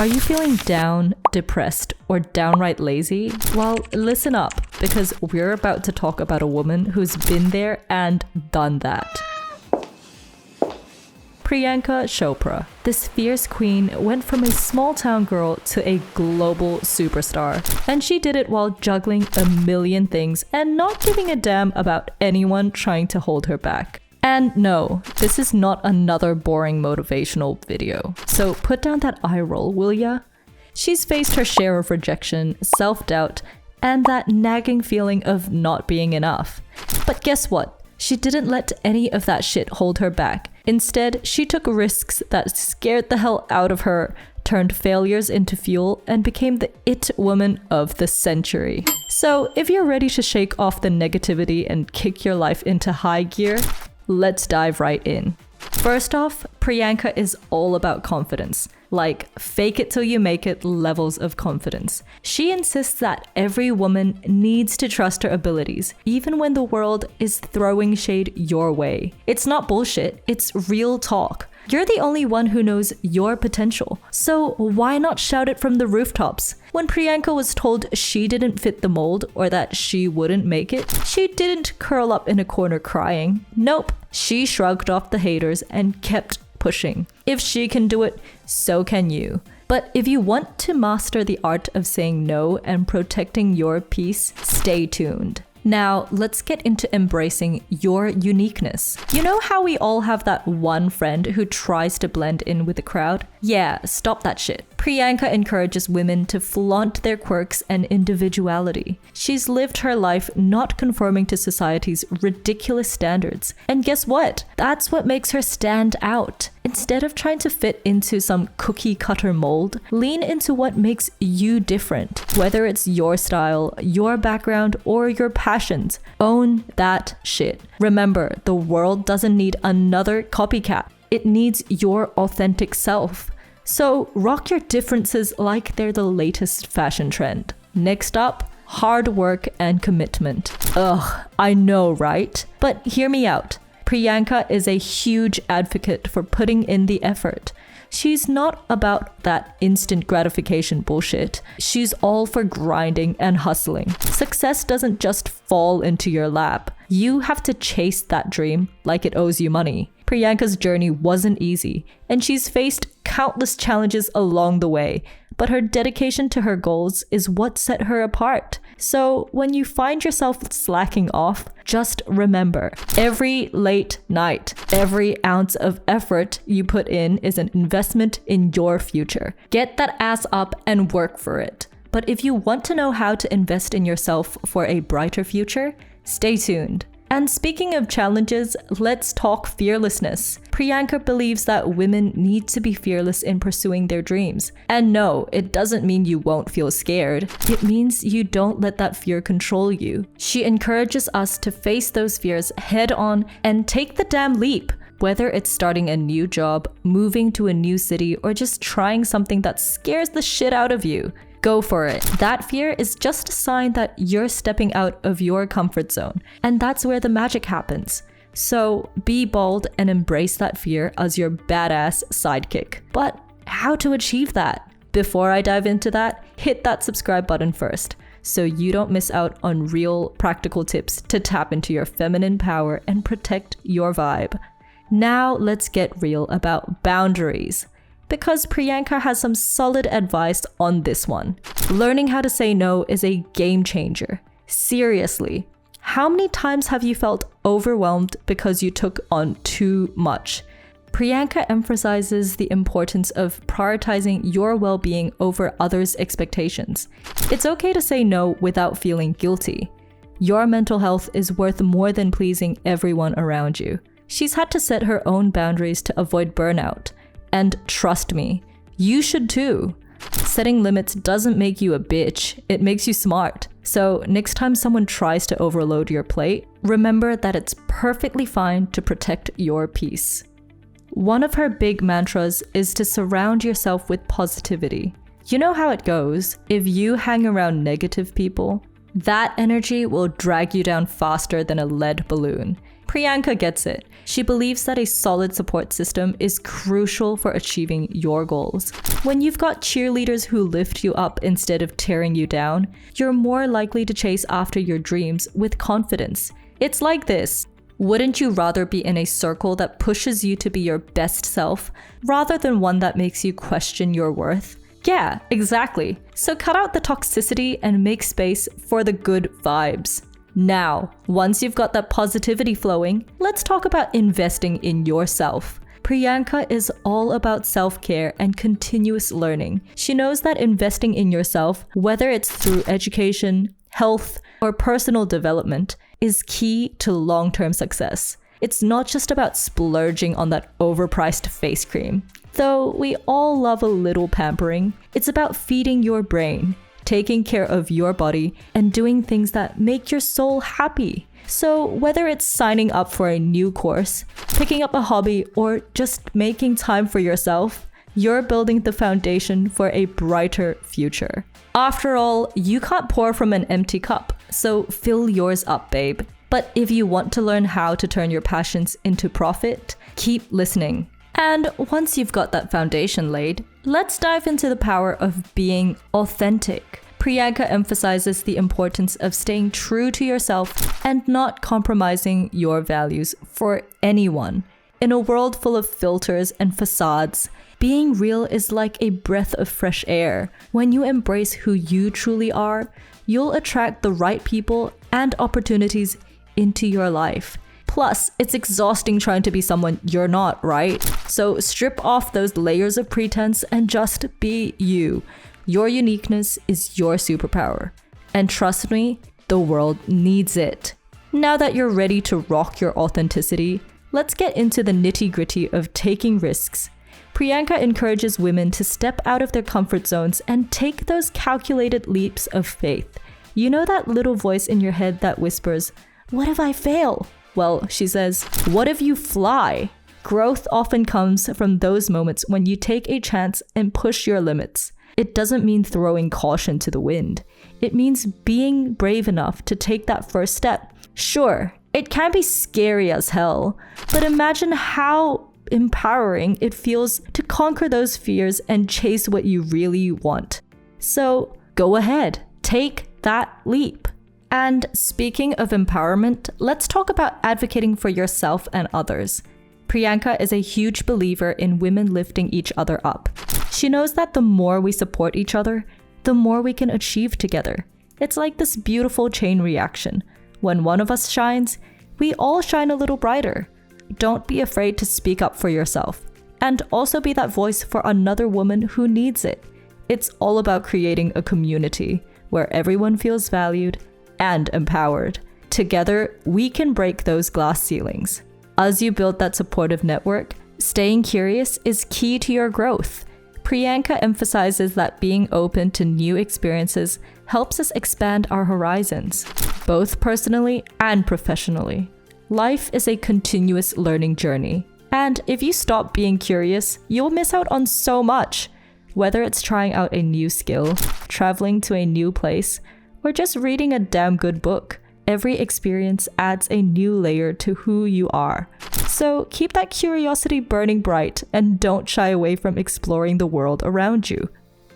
Are you feeling down, depressed, or downright lazy? Well, listen up, because we're about to talk about a woman who's been there and done that. Priyanka Chopra, this fierce queen, went from a small-town girl to a global superstar. And she did it while juggling a million things and not giving a damn about anyone trying to hold her back. And no, this is not another boring motivational video. So put down that eye roll, will ya? She's faced her share of rejection, self-doubt, and that nagging feeling of not being enough. But guess what? She didn't let any of that shit hold her back. Instead, she took risks that scared the hell out of her, turned failures into fuel, and became the it woman of the century. So if you're ready to shake off the negativity and kick your life into high gear, let's dive right in. First off, Priyanka is all about confidence. Like, fake it till you make it levels of confidence. She insists that every woman needs to trust her abilities, even when the world is throwing shade your way. It's not bullshit, it's real talk. You're the only one who knows your potential, so why not shout it from the rooftops? When Priyanka was told she didn't fit the mold or that she wouldn't make it, she didn't curl up in a corner crying. Nope, she shrugged off the haters and kept pushing. If she can do it, so can you. But if you want to master the art of saying no and protecting your peace, stay tuned. Now, let's get into embracing your uniqueness. You know how we all have that one friend who tries to blend in with the crowd? Yeah, stop that shit. Priyanka encourages women to flaunt their quirks and individuality. She's lived her life not conforming to society's ridiculous standards. And guess what? That's what makes her stand out. Instead of trying to fit into some cookie-cutter mold, lean into what makes you different. Whether it's your style, your background, or your passions, own that shit. Remember, the world doesn't need another copycat. It needs your authentic self. So rock your differences like they're the latest fashion trend. Next up, hard work and commitment. Ugh, I know, right? But hear me out. Priyanka is a huge advocate for putting in the effort. She's not about that instant gratification bullshit. She's all for grinding and hustling. Success doesn't just fall into your lap. You have to chase that dream like it owes you money. Priyanka's journey wasn't easy, and she's faced countless challenges along the way, but her dedication to her goals is what set her apart. So when you find yourself slacking off, just remember, every late night, every ounce of effort you put in is an investment in your future. Get that ass up and work for it. But if you want to know how to invest in yourself for a brighter future, stay tuned. And speaking of challenges, let's talk fearlessness. Priyanka believes that women need to be fearless in pursuing their dreams. And no, it doesn't mean you won't feel scared. It means you don't let that fear control you. She encourages us to face those fears head on and take the damn leap. Whether it's starting a new job, moving to a new city, or just trying something that scares the shit out of you. Go for it. That fear is just a sign that you're stepping out of your comfort zone, and that's where the magic happens. So be bold and embrace that fear as your badass sidekick. But how to achieve that? Before I dive into that, hit that subscribe button first, so you don't miss out on real practical tips to tap into your feminine power and protect your vibe. Now let's get real about boundaries. Because Priyanka has some solid advice on this one. Learning how to say no is a game changer. Seriously, how many times have you felt overwhelmed because you took on too much? Priyanka emphasizes the importance of prioritizing your well-being over others' expectations. It's okay to say no without feeling guilty. Your mental health is worth more than pleasing everyone around you. She's had to set her own boundaries to avoid burnout. And trust me, you should too. Setting limits doesn't make you a bitch, it makes you smart. So next time someone tries to overload your plate, remember that it's perfectly fine to protect your peace. One of her big mantras is to surround yourself with positivity. You know how it goes. If you hang around negative people, that energy will drag you down faster than a lead balloon. Priyanka gets it. She believes that a solid support system is crucial for achieving your goals. When you've got cheerleaders who lift you up instead of tearing you down, you're more likely to chase after your dreams with confidence. It's like this. Wouldn't you rather be in a circle that pushes you to be your best self, rather than one that makes you question your worth? Yeah, exactly. So cut out the toxicity and make space for the good vibes. Now, once you've got that positivity flowing, let's talk about investing in yourself. Priyanka is all about self-care and continuous learning. She knows that investing in yourself, whether it's through education, health, or personal development, is key to long-term success. It's not just about splurging on that overpriced face cream. Though we all love a little pampering, it's about feeding your brain, taking care of your body, and doing things that make your soul happy. So whether it's signing up for a new course, picking up a hobby, or just making time for yourself, you're building the foundation for a brighter future. After all, you can't pour from an empty cup, so fill yours up, babe. But if you want to learn how to turn your passions into profit, keep listening. And once you've got that foundation laid, let's dive into the power of being authentic. Priyanka emphasizes the importance of staying true to yourself and not compromising your values for anyone. In a world full of filters and facades, being real is like a breath of fresh air. When you embrace who you truly are, you'll attract the right people and opportunities into your life. Plus, it's exhausting trying to be someone you're not, right? So strip off those layers of pretense and just be you. Your uniqueness is your superpower. And trust me, the world needs it. Now that you're ready to rock your authenticity, let's get into the nitty-gritty of taking risks. Priyanka encourages women to step out of their comfort zones and take those calculated leaps of faith. You know that little voice in your head that whispers, "What if I fail?" Well, she says, "What if you fly?" Growth often comes from those moments when you take a chance and push your limits. It doesn't mean throwing caution to the wind. It means being brave enough to take that first step. Sure, it can be scary as hell, but imagine how empowering it feels to conquer those fears and chase what you really want. So go ahead, take that leap. And speaking of empowerment, let's talk about advocating for yourself and others. Priyanka is a huge believer in women lifting each other up. She knows that the more we support each other, the more we can achieve together. It's like this beautiful chain reaction. When one of us shines, we all shine a little brighter. Don't be afraid to speak up for yourself, and also be that voice for another woman who needs it. It's all about creating a community where everyone feels valued and empowered. Together, we can break those glass ceilings. As you build that supportive network, staying curious is key to your growth. Priyanka emphasizes that being open to new experiences helps us expand our horizons, both personally and professionally. Life is a continuous learning journey, and if you stop being curious, you'll miss out on so much. Whether it's trying out a new skill, traveling to a new place, or just reading a damn good book, every experience adds a new layer to who you are. So keep that curiosity burning bright and don't shy away from exploring the world around you.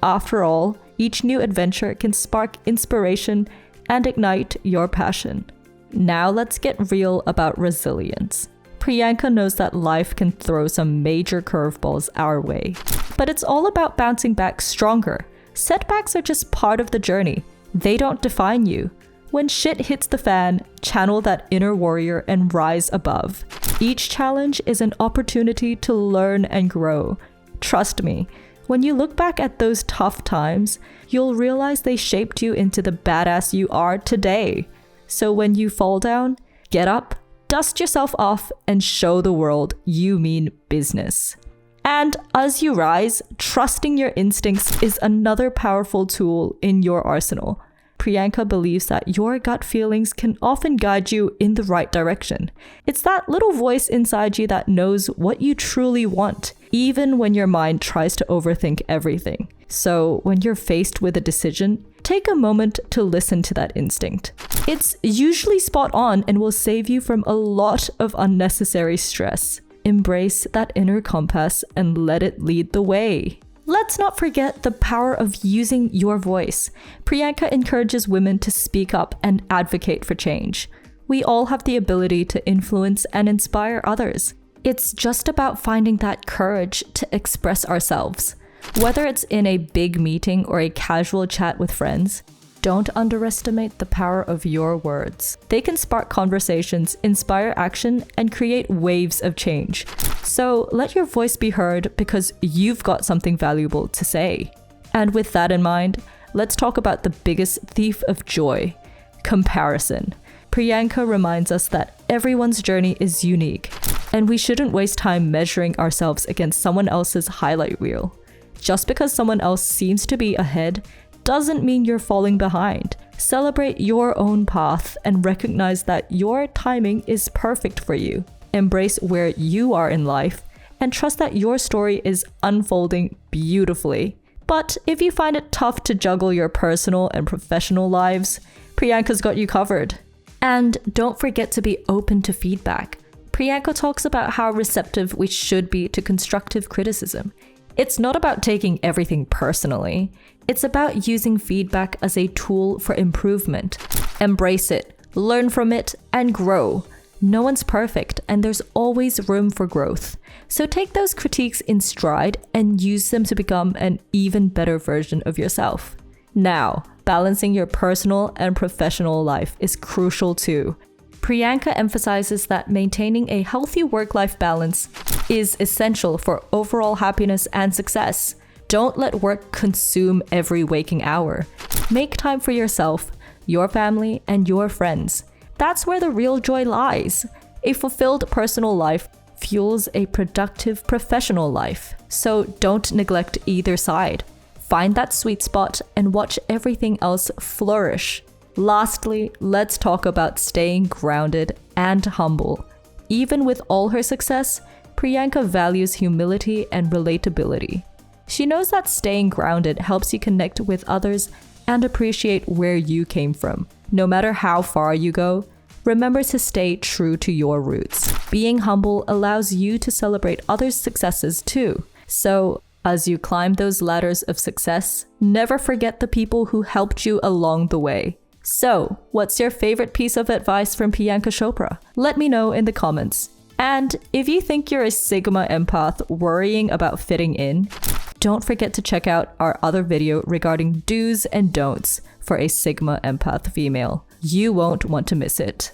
After all, each new adventure can spark inspiration and ignite your passion. Now let's get real about resilience. Priyanka knows that life can throw some major curveballs our way, but it's all about bouncing back stronger. Setbacks are just part of the journey. They don't define you. When shit hits the fan, channel that inner warrior and rise above. Each challenge is an opportunity to learn and grow. Trust me, when you look back at those tough times, you'll realize they shaped you into the badass you are today. So when you fall down, get up, dust yourself off, and show the world you mean business. And as you rise, trusting your instincts is another powerful tool in your arsenal. Priyanka believes that your gut feelings can often guide you in the right direction. It's that little voice inside you that knows what you truly want, even when your mind tries to overthink everything. So when you're faced with a decision, take a moment to listen to that instinct. It's usually spot on and will save you from a lot of unnecessary stress. Embrace that inner compass and let it lead the way. Let's not forget the power of using your voice. Priyanka encourages women to speak up and advocate for change. We all have the ability to influence and inspire others. It's just about finding that courage to express ourselves. Whether it's in a big meeting or a casual chat with friends, don't underestimate the power of your words. They can spark conversations, inspire action, and create waves of change. So let your voice be heard because you've got something valuable to say. And with that in mind, let's talk about the biggest thief of joy: comparison. Priyanka reminds us that everyone's journey is unique, and we shouldn't waste time measuring ourselves against someone else's highlight reel. Just because someone else seems to be ahead doesn't mean you're falling behind. Celebrate your own path and recognize that your timing is perfect for you. Embrace where you are in life and trust that your story is unfolding beautifully. But if you find it tough to juggle your personal and professional lives, Priyanka's got you covered. And don't forget to be open to feedback. Priyanka talks about how receptive we should be to constructive criticism. It's not about taking everything personally. It's about using feedback as a tool for improvement. Embrace it, learn from it, and grow. No one's perfect, and there's always room for growth. So take those critiques in stride and use them to become an even better version of yourself. Now, balancing your personal and professional life is crucial too. Priyanka emphasizes that maintaining a healthy work-life balance is essential for overall happiness and success. Don't let work consume every waking hour. Make time for yourself, your family, and your friends. That's where the real joy lies. A fulfilled personal life fuels a productive professional life. So don't neglect either side. Find that sweet spot and watch everything else flourish. Lastly, let's talk about staying grounded and humble. Even with all her success, Priyanka values humility and relatability. She knows that staying grounded helps you connect with others and appreciate where you came from. No matter how far you go, remember to stay true to your roots. Being humble allows you to celebrate others' successes too. So, as you climb those ladders of success, never forget the people who helped you along the way. So, what's your favorite piece of advice from Priyanka Chopra? Let me know in the comments. And if you think you're a Sigma empath worrying about fitting in, don't forget to check out our other video regarding do's and don'ts for a Sigma empath female. You won't want to miss it.